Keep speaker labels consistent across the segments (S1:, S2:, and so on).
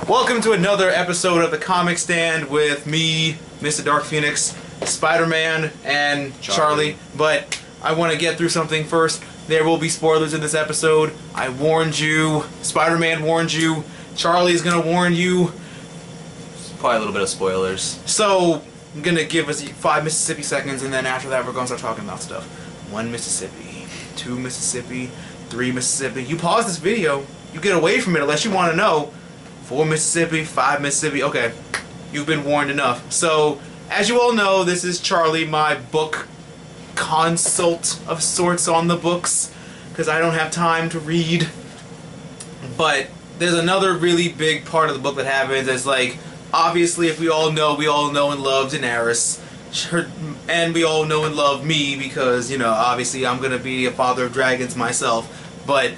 S1: Welcome to another episode of the Comic Stand with me, TheMrDarkPhoenix, Spider-Man, and Charlie. But I want to get through something first. There will be spoilers in this episode. I warned you. Spider-Man warned you. Charlie's gonna warn you.
S2: Probably a little bit of spoilers.
S1: So I'm gonna give us 5 Mississippi seconds, and then after that we're gonna start talking about stuff. 1 Mississippi, 2 Mississippi, 3 Mississippi. You pause this video, you get away from it unless you want to know. 4 Mississippi, 5 Mississippi. Okay, you've been warned enough. So, as you all know, this is Charlie, my book consult of sorts on the books, because I don't have time to read. But there's another really big part of the book that happens. It's like, obviously, if we all know and love Daenerys. And we all know and love me because, you know, obviously I'm going to be a father of dragons myself. But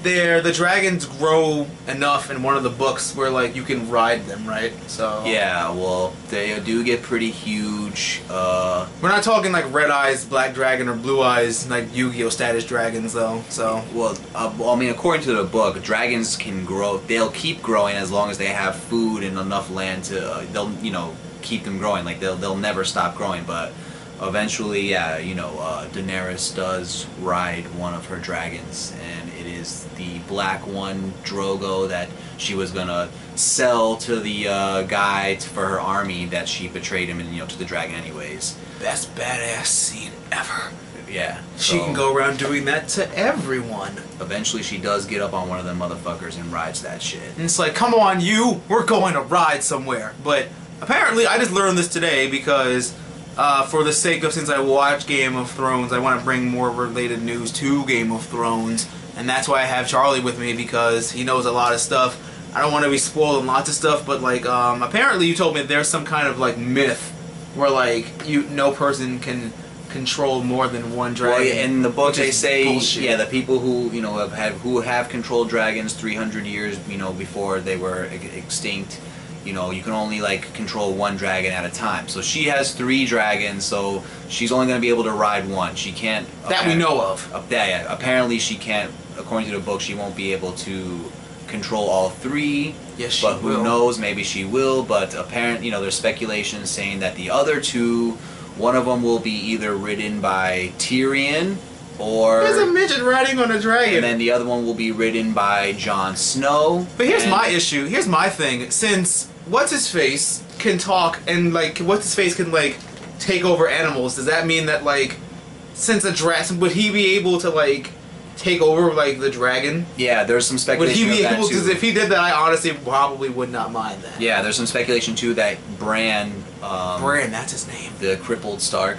S1: the dragons grow enough in one of the books where, like, you can ride them, right? So
S2: yeah, well, they do get pretty huge.
S1: We're not talking like red eyes, black dragon, or blue eyes, like Yu-Gi-Oh status dragons, though. So
S2: well, I mean, according to the book, dragons can grow. They'll keep growing as long as they have food and enough land to. They'll, you know, keep them growing. Like they'll never stop growing, but eventually, yeah, you know, Daenerys does ride one of her dragons, and it is the black one, Drogo, that she was gonna sell to the guy for her army that she betrayed him and, you know, to the dragon anyways.
S1: Best badass scene ever.
S2: Yeah.
S1: She can go around doing that to everyone.
S2: Eventually she does get up on one of them motherfuckers and rides that shit.
S1: And it's like, come on you, we're going to ride somewhere. But apparently I just learned this today because for the sake of, since I watch Game of Thrones, I want to bring more related news to Game of Thrones. And that's why I have Charlie with me, because he knows a lot of stuff. I don't want to be spoiling lots of stuff, but like, apparently you told me there's some kind of like myth where like no person can control more than one dragon.
S2: Well, in the book they say,
S1: bullshit.
S2: yeah, the people who, you know, have controlled dragons 300 years, you know, before they were extinct, you know, you can only like control one dragon at a time. So she has 3 dragons, so she's only going to be able to ride one. She can't.
S1: That we know of.
S2: Yeah, apparently she can't. According to the book, she won't be able to control all 3.
S1: Yes, she
S2: will. But who knows? Maybe she will. But apparently, you know, there's speculation saying that the other 2, one of them will be either ridden by Tyrion, or
S1: there's a midget riding on a dragon,
S2: and then the other one will be ridden by Jon Snow.
S1: But here's my issue. Here's my thing. Since what's his face can talk, and like what's his face can like take over animals, does that mean that like since a dragon, would he be able to like take over like the dragon?
S2: Yeah, there's some speculation.
S1: Would he be
S2: of
S1: able?
S2: that too.
S1: Because if he did that, I honestly probably would not mind that.
S2: Yeah, there's some speculation too that Bran,
S1: that's his name.
S2: the crippled Stark.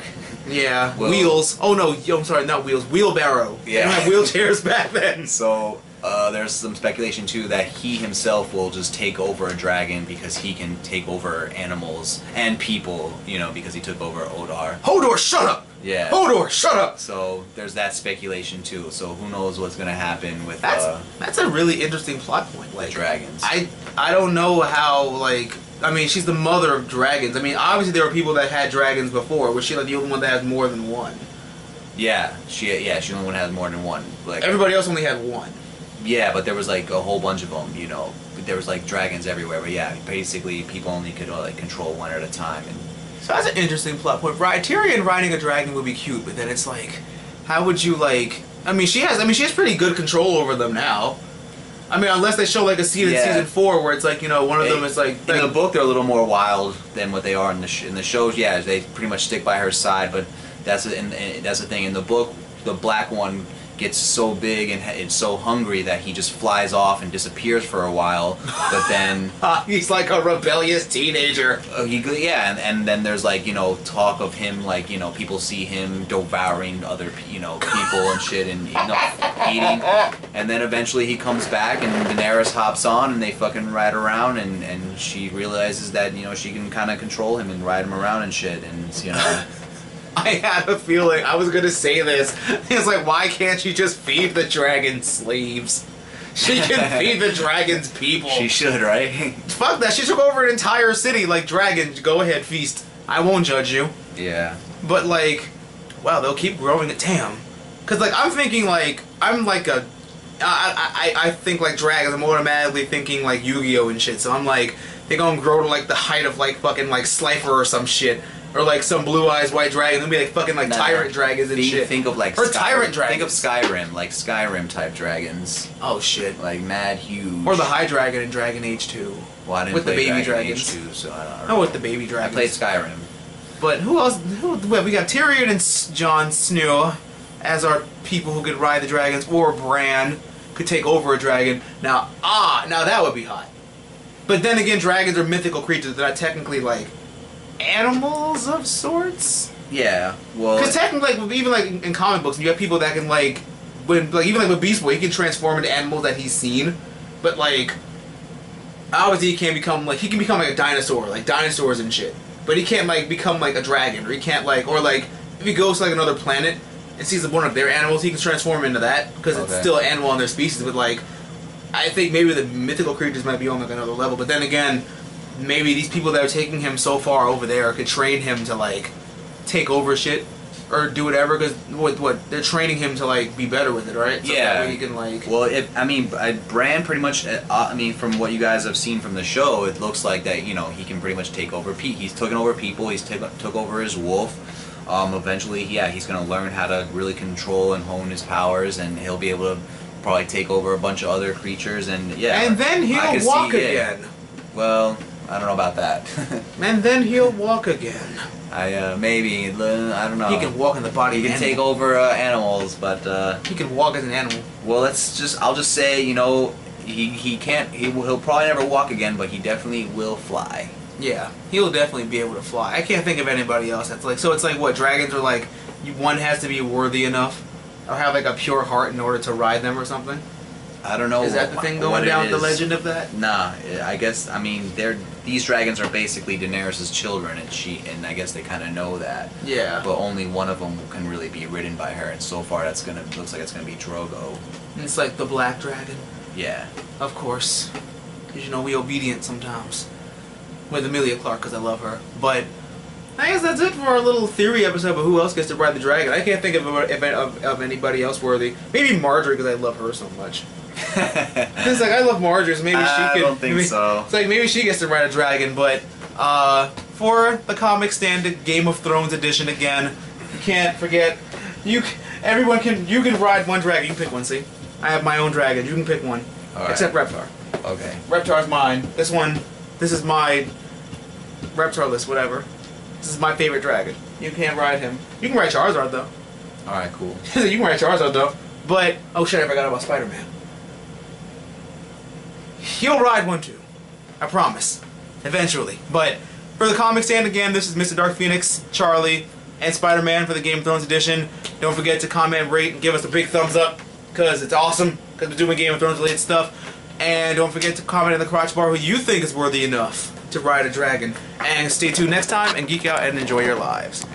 S1: Yeah, Wheels. Oh no, I'm sorry, not Wheels. Wheelbarrow.
S2: Yeah.
S1: They didn't have wheelchairs back then.
S2: So there's some speculation too that he himself will just take over a dragon because he can take over animals and people, you know, because he took over Odar.
S1: Hodor, shut up!
S2: Yeah.
S1: Hodor, shut up!
S2: So there's that speculation too. So who knows what's gonna happen with
S1: that's a really interesting plot point. Like
S2: dragons.
S1: I don't know how, like, I mean, she's the mother of dragons. I mean, obviously there were people that had dragons before. Was she like the only one that has more than one?
S2: Yeah, she the only one has more than one. Like
S1: everybody else only had one.
S2: Yeah, but there was like a whole bunch of them, you know. There was like dragons everywhere, but yeah, basically people only could like control one at a time. And
S1: so that's an interesting plot point. Right, Tyrion riding a dragon would be cute, but then it's like, how would you like? I mean, she has pretty good control over them now. I mean, unless they show like a scene in season 4 where it's like, you know, one of them is like
S2: in the book they're a little more wild than what they are in the shows. Yeah, they pretty much stick by her side, but that's the thing. In the book, the black one gets so big and it's so hungry that he just flies off and disappears for a while. But then
S1: he's like a rebellious teenager.
S2: And then there's like, you know, talk of him, like, you know, people see him devouring other, you know, people and shit, and eating. And then eventually he comes back and Daenerys hops on and they fucking ride around, and she realizes that, you know, she can kind of control him and ride him around and shit, and, you know.
S1: I had a feeling I was gonna say this. It's like, why can't she just feed the dragon slaves? She can feed the dragon's people.
S2: She should, right?
S1: Fuck that. She took over an entire city. Like, dragon, go ahead, feast. I won't judge you.
S2: Yeah.
S1: But like, wow, they'll keep growing it. Damn. Cause like I'm thinking like I'm like a I think like dragons. I'm automatically thinking like Yu-Gi-Oh and shit. So I'm like, they're gonna grow to like the height of like fucking like Slifer or some shit, or like some blue eyes white dragon. They'll be like fucking like tyrant dragons and shit.
S2: Think of like
S1: or tyrant dragons.
S2: Think of Skyrim, like Skyrim type dragons.
S1: Oh shit.
S2: Like mad huge.
S1: Or the High Dragon in Dragon Age 2.
S2: Well, I didn't
S1: with
S2: play
S1: the baby
S2: Dragon
S1: dragons.
S2: Age 2, so I don't
S1: Oh,
S2: know.
S1: with the baby dragons.
S2: I played Skyrim.
S1: But who else? Well, we got Tyrion and Jon Snow as our people who could ride the dragons, or Bran could take over a dragon. Now that would be hot. But then again, dragons are mythical creatures that are technically like animals of sorts.
S2: Yeah, well,
S1: because technically, like, even like in comic books, you have people that can like, when like even like with Beast Boy, he can transform into animals that he's seen. But like, obviously, he can become like like a dinosaur, like dinosaurs and shit. But he can't like become like a dragon, or he can't like, or like if he goes to like another planet and sees one of their animals, he can transform into that because it's still an animal on their species. But like, I think maybe the mythical creatures might be on like another level. But then again, maybe these people that are taking him so far over there could train him to like take over shit or do whatever. Because what they're training him to like be better with it, right? So
S2: yeah.
S1: That way he can like.
S2: Well, Bran pretty much. I mean, from what you guys have seen from the show, it looks like that he can pretty much take over. He's taken over people. He's took over his wolf. Eventually, he's gonna learn how to really control and hone his powers, and he'll be able to probably take over a bunch of other creatures, and
S1: And then he'll walk again.
S2: Well, I don't know about that.
S1: And then he'll walk again.
S2: Maybe, I don't know.
S1: He can walk in the body.
S2: He can take over animals, but
S1: he can walk as an animal.
S2: Well, I'll just say, he can't. He'll probably never walk again, but he definitely will fly.
S1: Yeah, he'll definitely be able to fly. I can't think of anybody else that's like. So it's like what dragons are like. One has to be worthy enough, or have like a pure heart in order to ride them or something.
S2: I don't know.
S1: Is that the thing going down the legend of that?
S2: Nah, I guess these dragons are basically Daenerys' children, and I guess they kind of know that.
S1: Yeah.
S2: But only one of them can really be ridden by her, and so far looks like it's gonna be Drogo.
S1: And it's like the black dragon.
S2: Yeah.
S1: Of course, because we obedient sometimes. With Emilia Clarke, because I love her. But I guess that's it for our little theory episode of who else gets to ride the dragon. I can't think of anybody else worthy. Maybe Marjorie, because I love her so much. It's like I love Marjorie, so maybe she could.
S2: I don't think so.
S1: It's like maybe she gets to ride a dragon, but for the comic standard Game of Thrones edition again, you can't forget. You can ride one dragon. You can pick one. See, I have my own dragon. You can pick one, except Reptar.
S2: Okay.
S1: Reptar's mine. This is my Reptar list. Whatever. This is my favorite dragon. You can't ride him. You can ride Charizard though.
S2: All right, cool.
S1: You can ride Charizard though. But oh shit, I forgot about Spider-Man. He'll ride one too. I promise. Eventually. But for the comic stand again, this is TheMrDarkPhoenix, Charlie, and Spider-Man for the Game of Thrones edition. Don't forget to comment, rate, and give us a big thumbs up, because it's awesome, because we're doing Game of Thrones related stuff. And don't forget to comment in the crotch bar who you think is worthy enough to ride a dragon. And stay tuned next time and geek out and enjoy your lives.